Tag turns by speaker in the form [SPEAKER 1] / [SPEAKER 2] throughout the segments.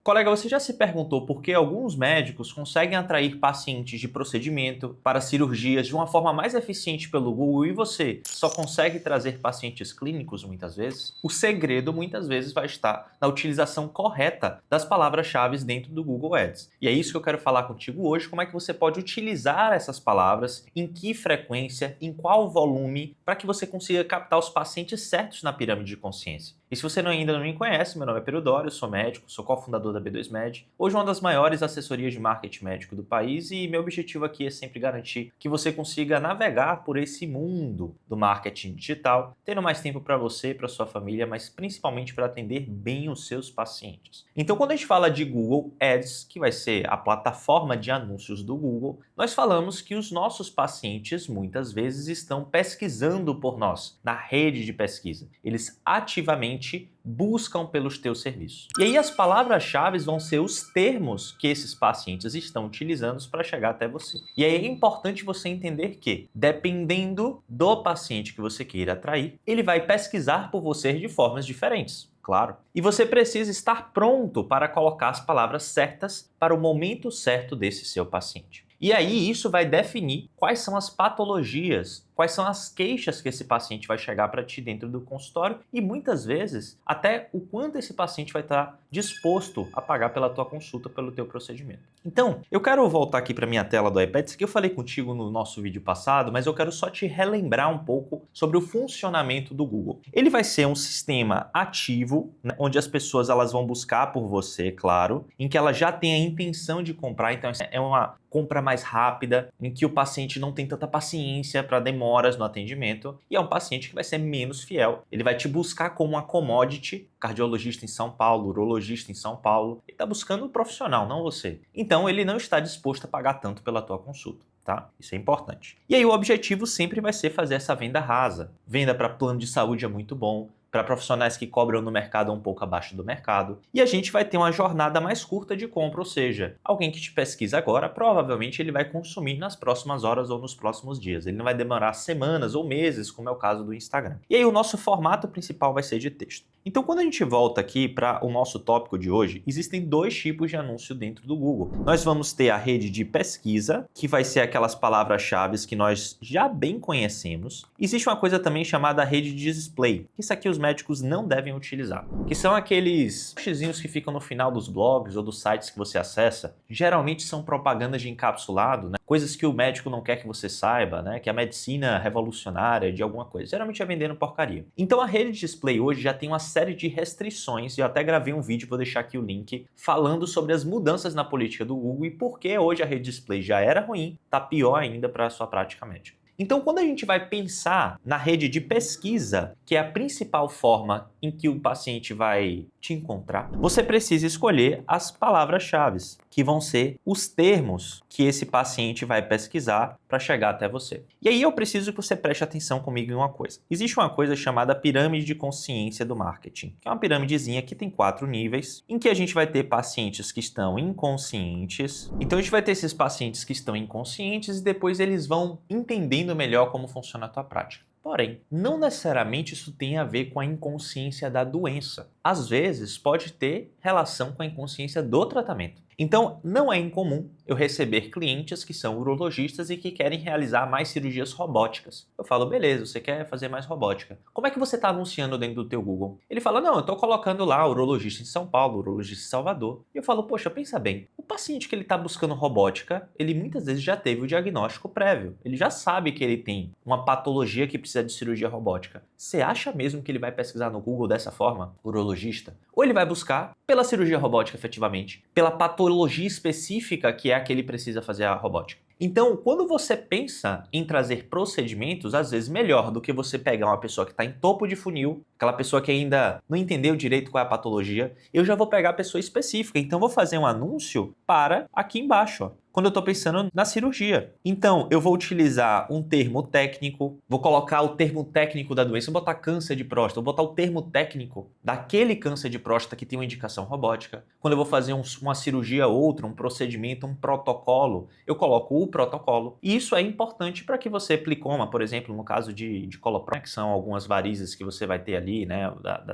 [SPEAKER 1] Colega, você já se perguntou por que alguns médicos conseguem atrair pacientes de procedimento para cirurgias de uma forma mais eficiente pelo Google e você só consegue trazer pacientes clínicos muitas vezes? O segredo muitas vezes vai estar na utilização correta das palavras-chave dentro do Google Ads. E é isso que eu quero falar contigo hoje, como é que você pode utilizar essas palavras, em que frequência, em qual volume, para que você consiga captar os pacientes certos na pirâmide de consciência. E se você ainda não me conhece, meu nome é Perudório, eu sou médico, sou cofundador da B2Med, hoje uma das maiores assessorias de marketing médico do país, e meu objetivo aqui é sempre garantir que você consiga navegar por esse mundo do marketing digital, tendo mais tempo para você, para sua família, mas principalmente para atender bem os seus pacientes. Então, quando a gente fala de Google Ads, que vai ser a plataforma de anúncios do Google, nós falamos que os nossos pacientes muitas vezes estão pesquisando por nós, na rede de pesquisa. Eles ativamente buscam pelos teus serviços. E aí as palavras-chave vão ser os termos que esses pacientes estão utilizando para chegar até você. E aí é importante você entender que, dependendo do paciente que você queira atrair, ele vai pesquisar por você de formas diferentes. Claro. E você precisa estar pronto para colocar as palavras certas para o momento certo desse seu paciente. E aí isso vai definir quais são as patologias, quais são as queixas que esse paciente vai chegar para ti dentro do consultório e muitas vezes até o quanto esse paciente vai estar disposto a pagar pela tua consulta, pelo teu procedimento. Então, eu quero voltar aqui para minha tela do iPad, isso que eu falei contigo no nosso vídeo passado, mas eu quero só te relembrar um pouco sobre o funcionamento do Google. Ele vai ser um sistema ativo, né, onde as pessoas elas vão buscar por você, claro, em que ela já tem a intenção de comprar, então é uma compra mais rápida, em que o paciente não tem tanta paciência para demoras no atendimento e é um paciente que vai ser menos fiel. Ele vai te buscar como uma commodity, cardiologista em São Paulo, urologista em São Paulo. Ele está buscando um profissional, não você. Então ele não está disposto a pagar tanto pela tua consulta. Tá? Isso é importante. E aí o objetivo sempre vai ser fazer essa venda rasa. Venda para plano de saúde é muito bom, para profissionais que cobram no mercado um pouco abaixo do mercado. E a gente vai ter uma jornada mais curta de compra, ou seja, alguém que te pesquisa agora, provavelmente ele vai consumir nas próximas horas ou nos próximos dias. Ele não vai demorar semanas ou meses, como é o caso do Instagram. E aí o nosso formato principal vai ser de texto. Então, quando a gente volta aqui para o nosso tópico de hoje, existem dois tipos de anúncio dentro do Google. Nós vamos ter a rede de pesquisa, que vai ser aquelas palavras-chave que nós já bem conhecemos. Existe uma coisa também chamada rede de display. Isso aqui os médicos não devem utilizar, que são aqueles xizinhos que ficam no final dos blogs ou dos sites que você acessa. Geralmente são propagandas de encapsulado, né? Coisas que o médico não quer que você saiba, né? Que a medicina revolucionária de alguma coisa. Geralmente é vendendo porcaria. Então a rede de display hoje já tem uma série de restrições, e eu até gravei um vídeo, vou deixar aqui o link, falando sobre as mudanças na política do Google e por que hoje a rede de display já era ruim, tá pior ainda para a sua prática médica. Então, quando a gente vai pensar na rede de pesquisa, que é a principal forma em que o paciente vai te encontrar, você precisa escolher as palavras-chave, que vão ser os termos que esse paciente vai pesquisar para chegar até você. E aí eu preciso que você preste atenção comigo em uma coisa. Existe uma coisa chamada pirâmide de consciência do marketing, que é uma pirâmidezinha que tem 4 níveis, em que a gente vai ter pacientes que estão inconscientes. Então a gente vai ter esses pacientes que estão inconscientes e depois eles vão entendendo melhor como funciona a tua prática. Porém, não necessariamente isso tem a ver com a inconsciência da doença. Às vezes, pode ter relação com a inconsciência do tratamento. Então, não é incomum eu receber clientes que são urologistas e que querem realizar mais cirurgias robóticas. Eu falo, beleza, você quer fazer mais robótica. Como é que você está anunciando dentro do teu Google? Ele fala, não, eu estou colocando lá urologista em São Paulo, urologista em Salvador. E eu falo, poxa, pensa bem, o paciente que ele está buscando robótica, ele muitas vezes já teve o diagnóstico prévio. Ele já sabe que ele tem uma patologia que precisa de cirurgia robótica. Você acha mesmo que ele vai pesquisar no Google dessa forma, urologista? Ou ele vai buscar pela cirurgia robótica efetivamente, pela patologia específica que é a que ele precisa fazer a robótica? Então, quando você pensa em trazer procedimentos, às vezes melhor do que você pegar uma pessoa que está em topo de funil, aquela pessoa que ainda não entendeu direito qual é a patologia, eu já vou pegar a pessoa específica. Então, vou fazer um anúncio para aqui embaixo, ó, quando eu estou pensando na cirurgia. Então, eu vou utilizar um termo técnico, vou colocar o termo técnico da doença, vou botar câncer de próstata, vou botar o termo técnico daquele câncer de próstata que tem uma indicação robótica. Quando eu vou fazer uma cirurgia outra, um procedimento, um protocolo, eu coloco o protocolo. E isso é importante para que você, plicoma, por exemplo, no caso de coloproma, que são algumas varizes que você vai ter ali, né,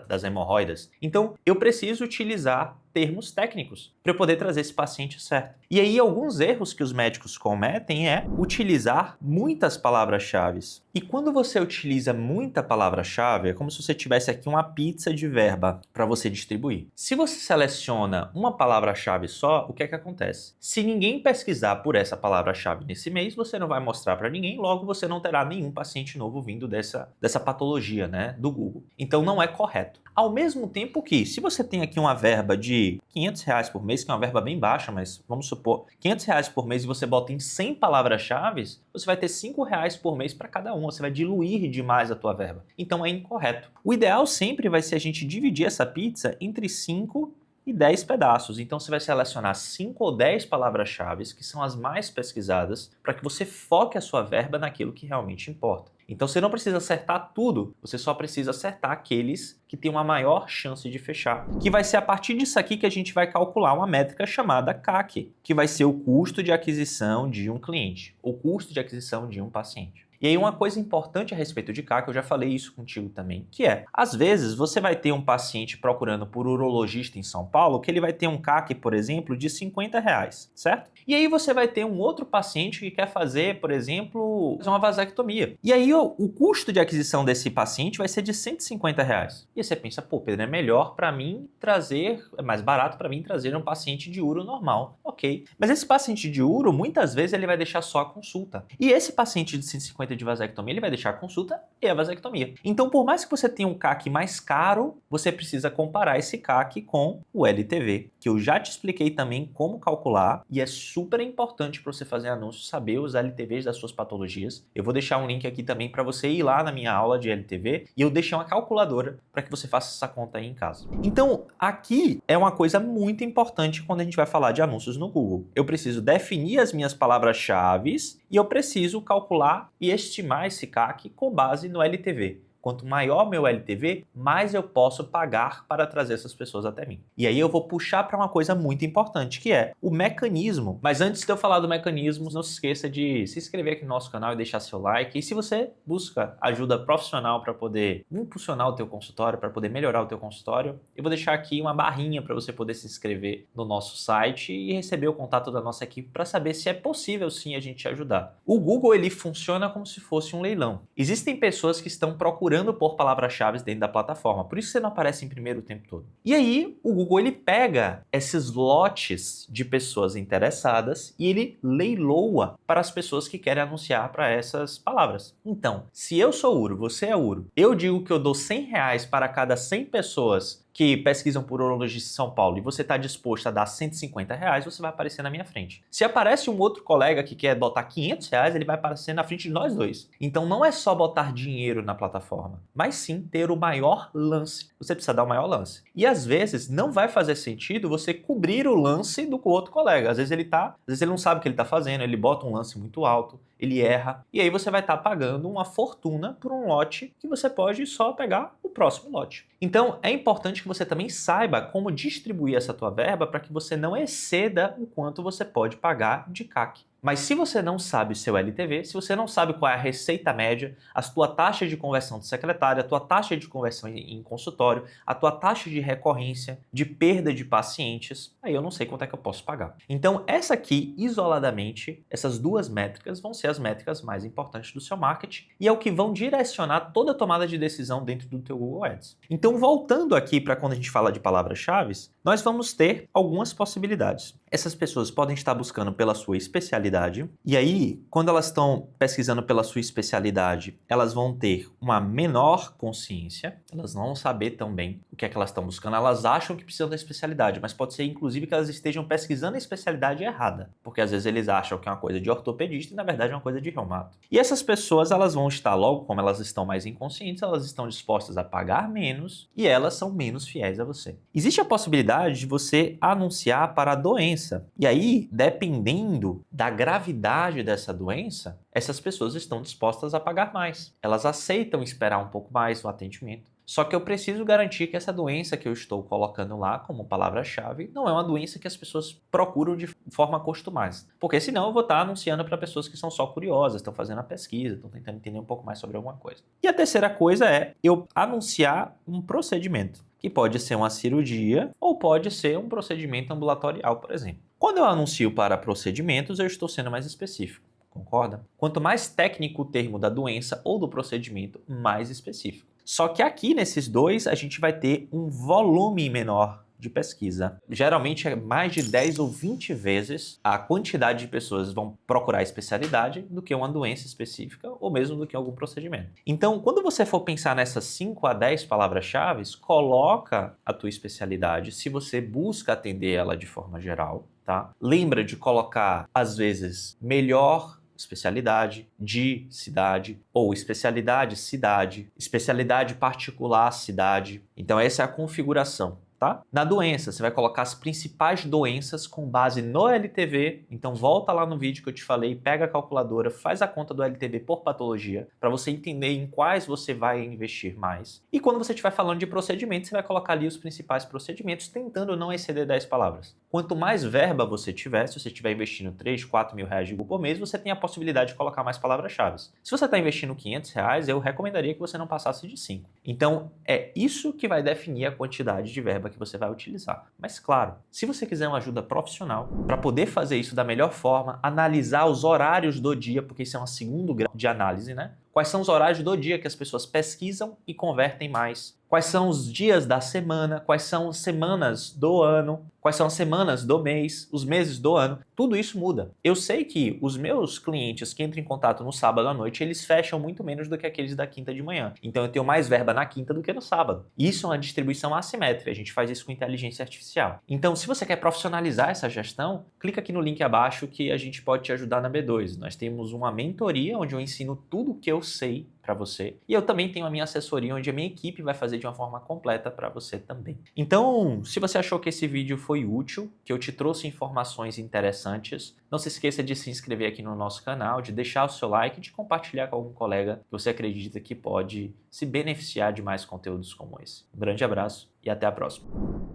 [SPEAKER 1] das hemorroidas. Então, eu preciso utilizar termos técnicos para eu poder trazer esse paciente certo. E aí, alguns erros que os médicos cometem é utilizar muitas palavras-chave. E quando você utiliza muita palavra-chave, é como se você tivesse aqui uma pizza de verba para você distribuir. Se você seleciona uma palavra-chave só, o que é que acontece? Se ninguém pesquisar por essa palavra-chave nesse mês, você não vai mostrar para ninguém, logo você não terá nenhum paciente novo vindo dessa patologia, né, do Google. Então não é correto. Ao mesmo tempo que, se você tem aqui uma verba de R$500 por mês, que é uma verba bem baixa, mas vamos supor, R$500 por mês e você bota em 100 palavras-chave, você vai ter R$5 por mês para cada um, você vai diluir demais a tua verba. Então é incorreto. O ideal sempre vai ser a gente dividir essa pizza entre 5 e 10 pedaços. Então você vai selecionar 5 ou 10 palavras-chave, que são as mais pesquisadas, para que você foque a sua verba naquilo que realmente importa. Então você não precisa acertar tudo, você só precisa acertar aqueles que têm uma maior chance de fechar. Que vai ser a partir disso aqui que a gente vai calcular uma métrica chamada CAC, que vai ser o custo de aquisição de um cliente, o custo de aquisição de um paciente. E aí uma coisa importante a respeito de CAC, eu já falei isso contigo também, que é, às vezes você vai ter um paciente procurando por urologista em São Paulo, que ele vai ter um CAC, por exemplo, de R$50, certo? E aí você vai ter um outro paciente que quer fazer, por exemplo, uma vasectomia. E aí o custo de aquisição desse paciente vai ser de R$150. E aí você pensa, pô, Pedro, é melhor para mim trazer, é mais barato para mim trazer um paciente de uro normal. Ok. Mas esse paciente de uro, muitas vezes ele vai deixar só a consulta. E esse paciente de 150 de vasectomia, ele vai deixar a consulta e a vasectomia. Então, por mais que você tenha um CAC mais caro, você precisa comparar esse CAC com o LTV, que eu já te expliquei também como calcular, e é super importante para você fazer anúncios, saber os LTVs das suas patologias. Eu vou deixar um link aqui também para você ir lá na minha aula de LTV, e eu deixei uma calculadora para que você faça essa conta aí em casa. Então, aqui é uma coisa muito importante quando a gente vai falar de anúncios no Google. Eu preciso definir as minhas palavras-chave e eu preciso calcular e estimar esse CAC com base no LTV. Quanto maior meu LTV, mais eu posso pagar para trazer essas pessoas até mim. E aí eu vou puxar para uma coisa muito importante, que é o mecanismo. Mas antes de eu falar do mecanismo, não se esqueça de se inscrever aqui no nosso canal e deixar seu like. E se você busca ajuda profissional para poder impulsionar o teu consultório, para poder melhorar o teu consultório, eu vou deixar aqui uma barrinha para você poder se inscrever no nosso site e receber o contato da nossa equipe para saber se é possível sim a gente te ajudar. O Google, ele funciona como se fosse um leilão. Existem pessoas que estão procurando por palavras-chave dentro da plataforma, por isso você não aparece em primeiro o tempo todo. E aí o Google, ele pega esses lotes de pessoas interessadas e ele leiloa para as pessoas que querem anunciar para essas palavras. Então, se eu sou Uro, você é Uro, eu digo que eu dou R$100 para cada 100 pessoas que pesquisam por urologista em São Paulo e você está disposto a dar R$150, você vai aparecer na minha frente. Se aparece um outro colega que quer botar R$500, ele vai aparecer na frente de nós dois. Então não é só botar dinheiro na plataforma, mas sim ter o maior lance. Você precisa dar o maior lance. E às vezes não vai fazer sentido você cobrir o lance do outro colega. Às vezes ele não sabe o que ele está fazendo, ele bota um lance muito alto, ele erra, e aí você vai estar pagando uma fortuna por um lote que você pode só pegar o próximo lote. Então é importante que você também saiba como distribuir essa tua verba para que você não exceda o quanto você pode pagar de CAC. Mas se você não sabe o seu LTV, se você não sabe qual é a receita média, a tua taxa de conversão de secretária, a tua taxa de conversão em consultório, a tua taxa de recorrência, de perda de pacientes, aí eu não sei quanto é que eu posso pagar. Então essa aqui, isoladamente, essas duas métricas vão ser as métricas mais importantes do seu marketing e é o que vão direcionar toda a tomada de decisão dentro do teu Google Ads. Então voltando aqui para quando a gente fala de palavras-chave, nós vamos ter algumas possibilidades. Essas pessoas podem estar buscando pela sua especialidade, e aí, quando elas estão pesquisando pela sua especialidade, elas vão ter uma menor consciência, elas não vão saber tão bem o que é que elas estão buscando, elas acham que precisam da especialidade, mas pode ser inclusive que elas estejam pesquisando a especialidade errada, porque às vezes eles acham que é uma coisa de ortopedista e na verdade é uma coisa de reumato. E essas pessoas, elas vão estar logo, como elas estão mais inconscientes, elas estão dispostas a pagar menos e elas são menos fiéis a você. Existe a possibilidade de você anunciar para a doença. E aí, dependendo da gravidade dessa doença, essas pessoas estão dispostas a pagar mais. Elas aceitam esperar um pouco mais o atendimento. Só que eu preciso garantir que essa doença que eu estou colocando lá como palavra-chave não é uma doença que as pessoas procuram de forma costumada. Porque senão eu vou estar anunciando para pessoas que são só curiosas, estão fazendo a pesquisa, estão tentando entender um pouco mais sobre alguma coisa. E a terceira coisa é eu anunciar um procedimento. O que pode ser uma cirurgia ou pode ser um procedimento ambulatorial, por exemplo. Quando eu anuncio para procedimentos, eu estou sendo mais específico, concorda? Quanto mais técnico o termo da doença ou do procedimento, mais específico. Só que aqui nesses dois, a gente vai ter um volume menor de pesquisa. Geralmente é mais de 10 ou 20 vezes a quantidade de pessoas vão procurar especialidade do que uma doença específica ou mesmo do que algum procedimento. Então, quando você for pensar nessas 5 a 10 palavras-chave, coloca a tua especialidade se você busca atender ela de forma geral, tá? Lembra de colocar, às vezes, melhor especialidade de cidade ou especialidade cidade, especialidade particular cidade. Então essa é a configuração. Tá? Na doença, você vai colocar as principais doenças com base no LTV. Então volta lá no vídeo que eu te falei, pega a calculadora, faz a conta do LTV por patologia, para você entender em quais você vai investir mais. E quando você estiver falando de procedimentos, você vai colocar ali os principais procedimentos, tentando não exceder 10 palavras. Quanto mais verba você tiver, se você estiver investindo 3, 4 mil reais de Google por mês, você tem a possibilidade de colocar mais palavras-chave. Se você está investindo 500 reais, eu recomendaria que você não passasse de 5. Então é isso que vai definir a quantidade de verba que você vai utilizar. Mas claro, se você quiser uma ajuda profissional para poder fazer isso da melhor forma, analisar os horários do dia, porque isso é um segundo grau de análise, né? Quais são os horários do dia que as pessoas pesquisam e convertem mais? Quais são os dias da semana? Quais são as semanas do ano? Quais são as semanas do mês? Os meses do ano? Tudo isso muda. Eu sei que os meus clientes que entram em contato no sábado à noite, eles fecham muito menos do que aqueles da quinta de manhã. Então eu tenho mais verba na quinta do que no sábado. Isso é uma distribuição assimétrica. A gente faz isso com inteligência artificial. Então, se você quer profissionalizar essa gestão, clica aqui no link abaixo que a gente pode te ajudar na B2. Nós temos uma mentoria onde eu ensino tudo o que eu sei para você. E eu também tenho a minha assessoria onde a minha equipe vai fazer de uma forma completa para você também. Então, se você achou que esse vídeo foi útil, que eu te trouxe informações interessantes, não se esqueça de se inscrever aqui no nosso canal, de deixar o seu like e de compartilhar com algum colega que você acredita que pode se beneficiar de mais conteúdos como esse. Um grande abraço e até a próxima.